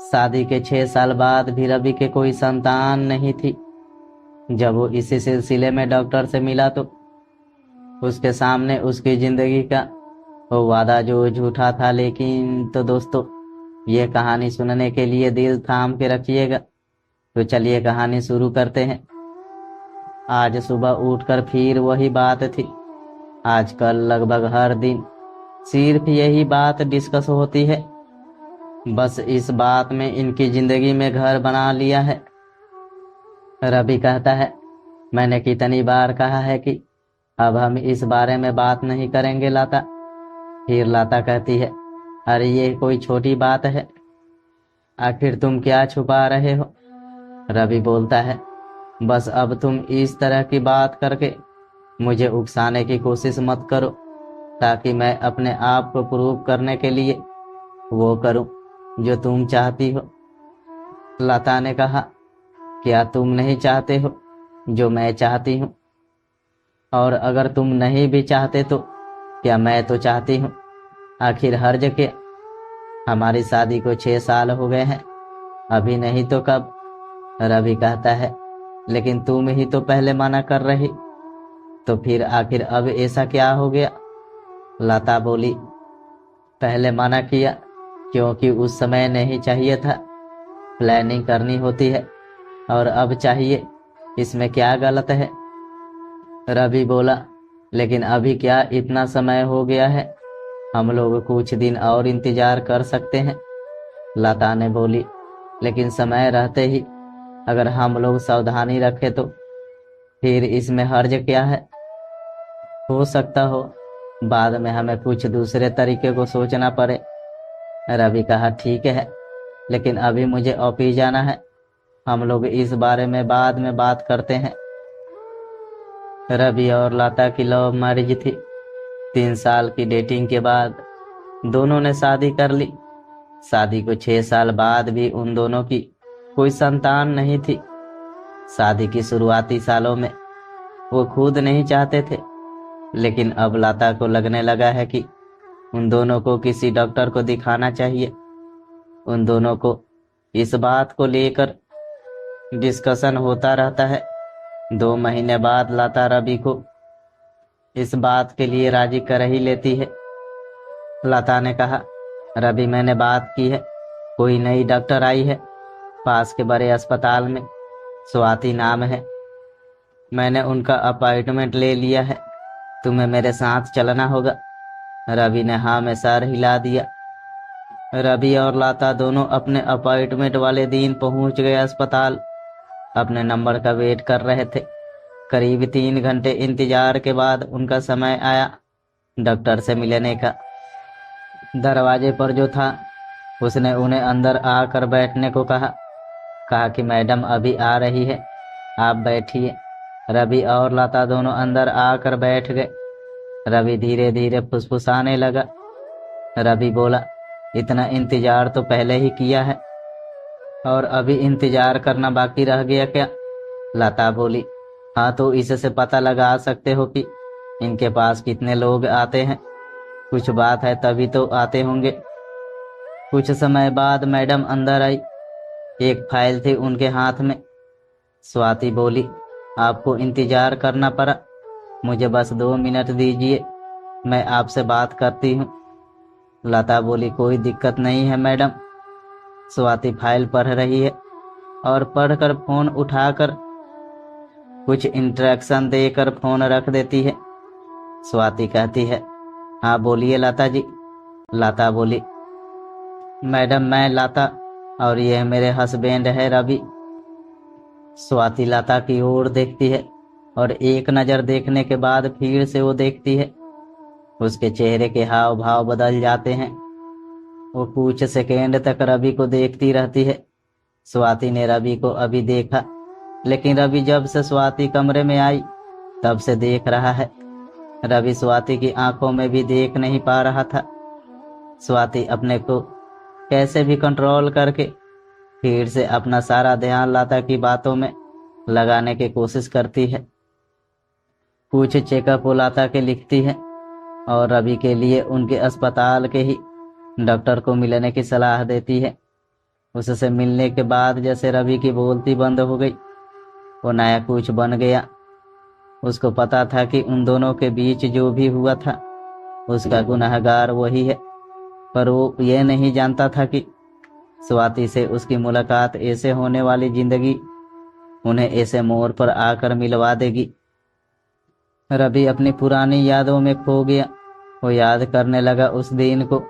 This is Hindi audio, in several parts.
शादी के 6 साल बाद भी रवि के कोई संतान नहीं थी। जब वो इसी सिलसिले में डॉक्टर से मिला तो उसके सामने उसकी जिंदगी का वो वादा जो झूठा था, लेकिन तो दोस्तों ये कहानी सुनने के लिए दिल थाम के रखिएगा। तो चलिए कहानी शुरू करते हैं। आज सुबह उठकर फिर वही बात थी। आजकल लगभग हर दिन सिर्फ यही बात डिस्कस होती है। बस इस बात में इनकी जिंदगी में घर बना लिया है। रवि कहता है, मैंने कितनी बार कहा है कि अब हम इस बारे में बात नहीं करेंगे लाता। फिर लाता कहती है, अरे ये कोई छोटी बात है, आखिर तुम क्या छुपा रहे हो। रवि बोलता है, बस अब तुम इस तरह की बात करके मुझे उकसाने की कोशिश मत करो, ताकि मैं अपने आप को प्रूव करने के लिए वो करूं जो तुम चाहती हो। लता ने कहा, क्या तुम नहीं चाहते हो जो मैं चाहती हूँ? और अगर तुम नहीं भी चाहते तो क्या मैं तो चाहती हूँ। आखिर हर्ज के, हमारी शादी को 6 साल हो गए हैं, अभी नहीं तो कब। रवि कहता है, लेकिन तुम ही तो पहले मना कर रही, तो फिर आखिर अब ऐसा क्या हो गया। लता बोली, पहले मना किया क्योंकि उस समय नहीं चाहिए था, प्लानिंग करनी होती है, और अब चाहिए, इसमें क्या गलत है। रवि बोला, लेकिन अभी क्या इतना समय हो गया है, हम लोग कुछ दिन और इंतजार कर सकते हैं। लता ने बोली, लेकिन समय रहते ही अगर हम लोग सावधानी रखें तो फिर इसमें हर्ज क्या है। हो सकता हो बाद में हमें कुछ दूसरे तरीके को सोचना पड़े। रवि कहा, ठीक है, लेकिन अभी ऑफिस ऑफिस जाना है, हम लोग इस बारे में बाद में बात करते हैं। रवि और लता की लव मैरिज थी। 3 साल की डेटिंग के बाद दोनों ने शादी कर ली। शादी को 6 साल बाद भी उन दोनों की कोई संतान नहीं थी। शादी की शुरुआती सालों में वो खुद नहीं चाहते थे, लेकिन अब लता को लगने लगा है कि उन दोनों को किसी डॉक्टर को दिखाना चाहिए। उन दोनों को इस बात को लेकर डिस्कशन होता रहता है। 2 महीने बाद लता रवि को इस बात के लिए राजी कर ही लेती है। लता ने कहा, रवि मैंने बात की है, कोई नई डॉक्टर आई है पास के बड़े अस्पताल में, स्वाति नाम है। मैंने उनका अपॉइंटमेंट ले लिया है, तुम्हें मेरे साथ चलना होगा। रवि ने हाँ में सर हिला दिया। रवि और लता दोनों अपने अपॉइंटमेंट वाले दिन पहुंच गए अस्पताल। अपने नंबर का वेट कर रहे थे। करीब 3 घंटे इंतजार के बाद उनका समय आया डॉक्टर से मिलने का। दरवाजे पर जो था उसने उन्हें अंदर आकर बैठने को कहा कि मैडम अभी आ रही है, आप बैठिए। रवि और लता दोनों अंदर आकर बैठ गए। रवि धीरे धीरे फुसफुसाने लगा। रवि बोला, इतना इंतजार तो पहले ही किया है, और अभी इंतजार करना बाकी रह गया क्या? लता बोली, हाँ तो इससे पता लगा सकते हो कि इनके पास कितने लोग आते हैं, कुछ बात है तभी तो आते होंगे। कुछ समय बाद मैडम अंदर आई। एक फाइल थी उनके हाथ में। स्वाति बोली, आपको इंतजार करना पड़ा, मुझे बस 2 मिनट दीजिए, मैं आपसे बात करती हूँ। लता बोली, कोई दिक्कत नहीं है मैडम। स्वाति फाइल पढ़ रही है और पढ़कर फोन उठाकर कुछ इंस्ट्रक्शन देकर फोन रख देती है। स्वाति कहती है, हाँ बोलिए लता जी। लता बोली, मैडम मैं लता और यह मेरे हस्बैंड है रवि। स्वाति लता की ओर देखती है और एक नज़र देखने के बाद फिर से वो देखती है। उसके चेहरे के हाव भाव बदल जाते हैं। वो कुछ सेकेंड तक रवि को देखती रहती है। स्वाति ने रवि को अभी देखा, लेकिन रवि जब से स्वाति कमरे में आई तब से देख रहा है। रवि स्वाति की आंखों में भी देख नहीं पा रहा था। स्वाति अपने को कैसे भी कंट्रोल करके फिर से अपना सारा ध्यान लता की बातों में लगाने की कोशिश करती है। कुछ चेकअप लता के लिखती है और रवि के लिए उनके अस्पताल के ही डॉक्टर को मिलने की सलाह देती है। उससे मिलने के बाद जैसे रवि की बोलती बंद हो गई, वो नया कुछ बन गया। उसको पता था कि उन दोनों के बीच जो भी हुआ था उसका गुनहगार वही है, पर वो ये नहीं जानता था कि स्वाति से उसकी मुलाकात ऐसे होने वाली जिंदगी उन्हें ऐसे मोड़ पर आकर मिलवा देगी। रवि अपनी पुरानी यादों में खो गया। वो याद करने लगा उस दिन को।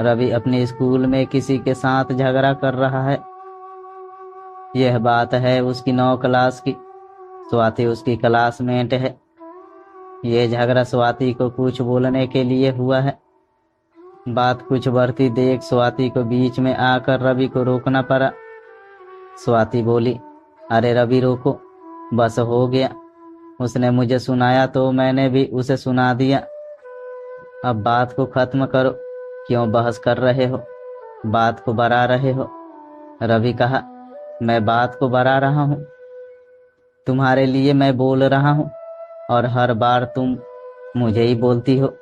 रवि अपने स्कूल में किसी के साथ झगड़ा कर रहा है। यह बात है उसकी 9 क्लास की। स्वाति उसकी क्लासमेट है। ये झगड़ा स्वाति को कुछ बोलने के लिए हुआ है। बात कुछ बढ़ती देख स्वाति को बीच में आकर रवि को रोकना पड़ा। स्वाति बोली, अरे रवि रोको, बस हो गया। उसने मुझे सुनाया तो मैंने भी उसे सुना दिया। अब बात को खत्म करो, क्यों बहस कर रहे हो, बात को बढ़ा रहे हो। रवि कहा, मैं बात को बढ़ा रहा हूँ, तुम्हारे लिए मैं बोल रहा हूँ और हर बार तुम मुझे ही बोलती हो।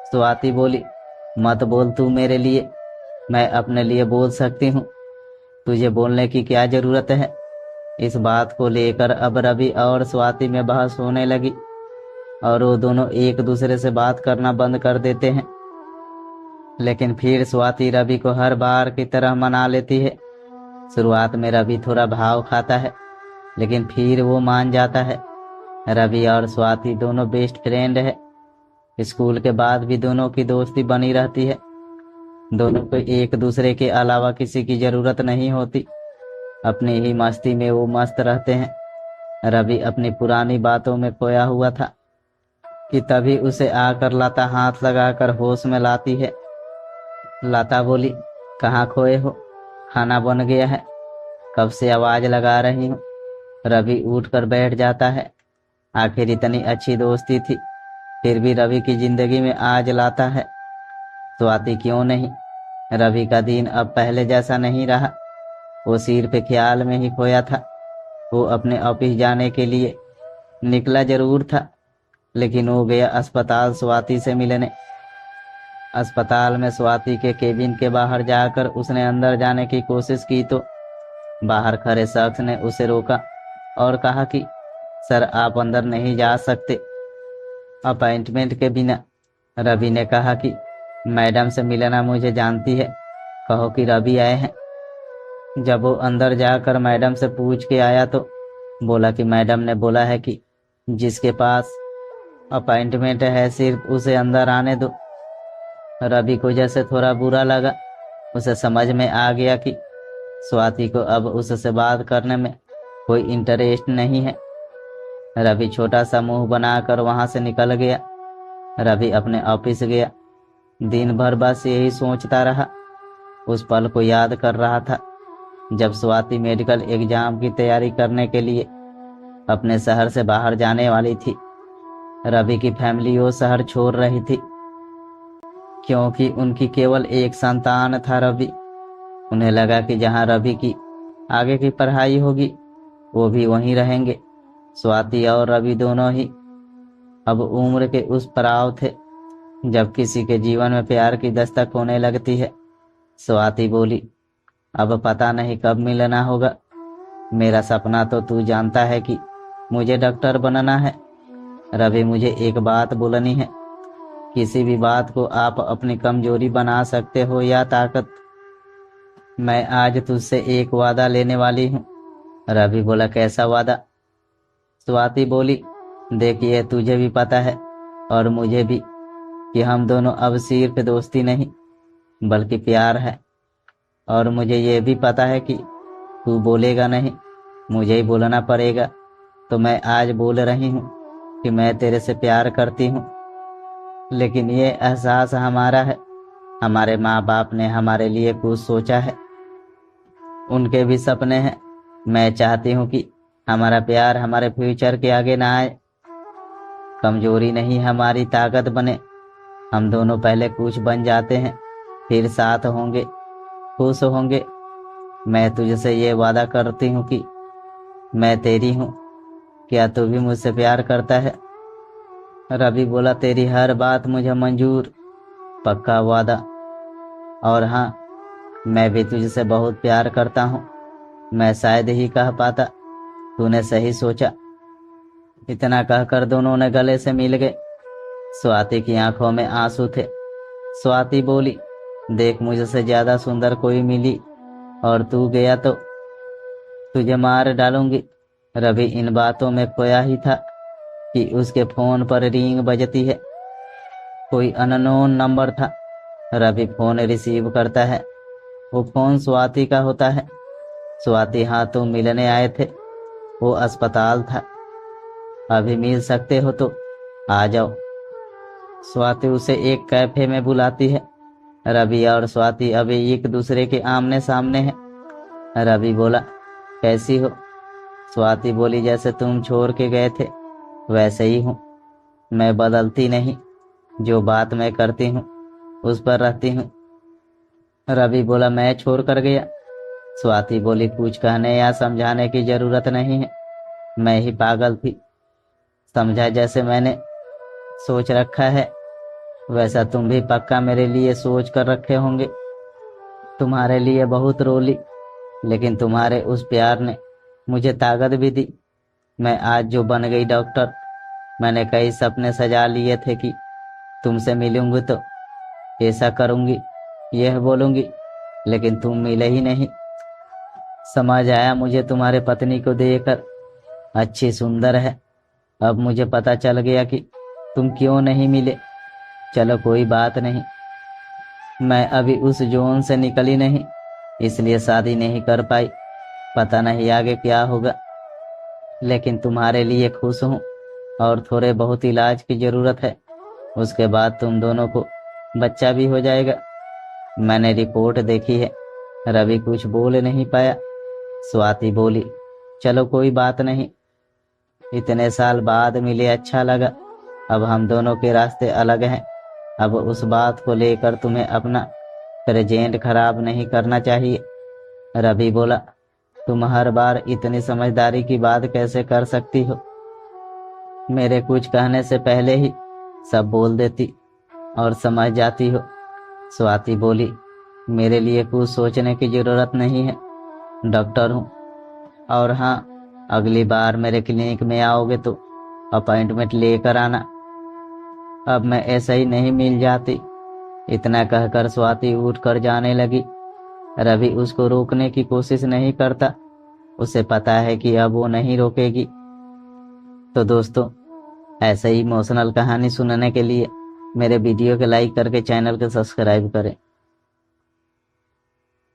स्वाति बोली, मत बोल तू मेरे लिए, मैं अपने लिए बोल सकती हूँ, तुझे बोलने की क्या जरूरत है। इस बात को लेकर अब रवि और स्वाति में बहस होने लगी और वो दोनों एक दूसरे से बात करना बंद कर देते हैं। लेकिन फिर स्वाति रवि को हर बार की तरह मना लेती है। शुरुआत में रवि थोड़ा भाव खाता है, लेकिन फिर वो मान जाता है। रवि और स्वाति दोनों बेस्ट फ्रेंड है। स्कूल के बाद भी दोनों की दोस्ती बनी रहती है। दोनों को एक दूसरे के अलावा किसी की जरूरत नहीं होती। अपनी ही मस्ती में वो मस्त रहते हैं। रवि अपनी पुरानी बातों में खोया हुआ था कि तभी उसे आकर लता हाथ लगाकर होश में लाती है। लता बोली, कहाँ खोए हो, खाना बन गया है, कब से आवाज लगा रही हूँ। रवि उठकर बैठ जाता है। आखिर इतनी अच्छी दोस्ती थी, फिर भी रवि की जिंदगी में आज लाता है। स्वाति क्यों नहीं। रवि का दिन अब पहले जैसा नहीं रहा। वो सिर पे ख्याल में ही खोया था। वो अपने ऑफिस जाने के लिए निकला जरूर था, लेकिन वो गया अस्पताल स्वाति से मिलने। अस्पताल में स्वाति के केबिन के बाहर जाकर उसने अंदर जाने की कोशिश की तो बाहर खड़े शख्स ने उसे रोका और कहा कि सर, आप अंदर नहीं जा सकते अपॉइंटमेंट के बिना। रवि ने कहा कि मैडम से मिलना मुझे जानती है, कहो कि रवि आए हैं। जब वो अंदर जाकर मैडम से पूछ के आया तो बोला कि मैडम ने बोला है कि जिसके पास अपॉइंटमेंट है सिर्फ उसे अंदर आने दो। रवि को जैसे थोड़ा बुरा लगा। उसे समझ में आ गया कि स्वाति को अब उससे बात करने में कोई इंटरेस्ट नहीं है। रवि छोटा सा मुंह बनाकर वहां से निकल गया। रवि अपने ऑफिस गया। दिन भर बस यही सोचता रहा। उस पल को याद कर रहा था जब स्वाति मेडिकल एग्जाम की तैयारी करने के लिए अपने शहर से बाहर जाने वाली थी। रवि की फैमिली वो शहर छोड़ रही थी क्योंकि उनकी केवल एक संतान था रवि। उन्हें लगा कि जहां रवि की आगे की पढ़ाई होगी वो भी वहीं रहेंगे। स्वाति और रवि दोनों ही अब उम्र के उस पड़ाव थे जब किसी के जीवन में प्यार की दस्तक होने लगती है। स्वाति बोली, अब पता नहीं कब मिलना होगा। मेरा सपना तो तू जानता है कि मुझे डॉक्टर बनना है। रवि, मुझे एक बात बोलनी है। किसी भी बात को आप अपनी कमजोरी बना सकते हो या ताकत। मैं आज तुझसे एक वादा लेने वाली हूँ। रवि बोला, कैसा वादा। स्वाति बोली, देखिए तुझे भी पता है और मुझे भी कि हम दोनों अब सिर्फ दोस्ती नहीं बल्कि प्यार है। और मुझे ये भी पता है कि तू बोलेगा नहीं, मुझे ही बोलना पड़ेगा। तो मैं आज बोल रही हूँ कि मैं तेरे से प्यार करती हूँ। लेकिन ये एहसास हमारा है। हमारे माँ बाप ने हमारे लिए कुछ सोचा है, उनके भी सपने हैं। मैं चाहती हूँ कि हमारा प्यार हमारे फ्यूचर के आगे ना आए, कमजोरी नहीं हमारी ताकत बने। हम दोनों पहले कुछ बन जाते हैं, फिर साथ होंगे, खुश होंगे। मैं तुझसे ये वादा करती हूँ कि मैं तेरी हूँ। क्या तू भी मुझसे प्यार करता है। रवि बोला, तेरी हर बात मुझे मंजूर, पक्का वादा। और हाँ, मैं भी तुझसे बहुत प्यार करता हूँ। मैं शायद ही कह पाता, तूने सही सोचा। इतना कहकर दोनों ने गले से मिल गए। स्वाति की आंखों में आंसू थे। स्वाति बोली, देख मुझसे ज्यादा सुंदर कोई मिली और तू गया तो तुझे मार डालूंगी। रवि इन बातों में खोया ही था कि उसके फोन पर रिंग बजती है। कोई अननोन नंबर था। रवि फोन रिसीव करता है। वो फोन स्वाति का होता है। स्वाति, हाँ तुम मिलने आए थे, वो अस्पताल था, अभी मिल सकते हो तो आ जाओ। स्वाति उसे एक कैफे में बुलाती है। रवि और स्वाति अभी एक दूसरे के आमने सामने हैं। रवि बोला, कैसी हो? स्वाति बोली, जैसे तुम छोड़ के गए थे वैसे ही हूँ, मैं बदलती नहीं, जो बात मैं करती हूँ उस पर रहती हूँ। रवि बोला, मैं छोड़ कर गया? स्वाति बोली, कुछ कहने या समझाने की जरूरत नहीं है, मैं ही पागल थी, समझा जैसे मैंने सोच रखा है वैसा तुम भी पक्का मेरे लिए सोच कर रखे होंगे। तुम्हारे लिए बहुत रोली, लेकिन तुम्हारे उस प्यार ने मुझे ताकत भी दी। मैं आज जो बन गई डॉक्टर। मैंने कई सपने सजा लिए थे कि तुमसे मिलूंगी तो ऐसा करूंगी, यह बोलूंगी, लेकिन तुम मिले ही नहीं। समझ आया मुझे तुम्हारे पत्नी को देखकर, अच्छी सुंदर है। अब मुझे पता चल गया कि तुम क्यों नहीं मिले। चलो कोई बात नहीं, मैं अभी उस जोन से निकली नहीं, इसलिए शादी नहीं कर पाई। पता नहीं आगे क्या होगा, लेकिन तुम्हारे लिए खुश हूँ और थोड़े बहुत इलाज की जरूरत है, उसके बाद तुम दोनों को बच्चा भी हो जाएगा। मैंने रिपोर्ट देखी है। रवि कुछ बोल नहीं पाया। स्वाति बोली, चलो कोई बात नहीं, इतने साल बाद मिले, अच्छा लगा। अब हम दोनों के रास्ते अलग हैं। अब उस बात को लेकर तुम्हें अपना प्रेजेंट खराब नहीं करना चाहिए। रवि बोला, तुम हर बार इतनी समझदारी की बात कैसे कर सकती हो? मेरे कुछ कहने से पहले ही सब बोल देती और समझ जाती हो। स्वाति बोली, मेरे लिए कुछ सोचने की जरूरत नहीं है, डॉक्टर हूँ। और हाँ, अगली बार मेरे क्लिनिक में आओगे तो अपॉइंटमेंट लेकर आना। अब मैं ऐसे ही नहीं मिल जाती। इतना कहकर स्वाति उठकर जाने लगी। रवि उसको रोकने की कोशिश नहीं करता, उसे पता है कि अब वो नहीं रोकेगी। तो दोस्तों, ऐसे ही इमोशनल कहानी सुनने के लिए मेरे वीडियो को लाइक करके चैनल को सब्सक्राइब करें।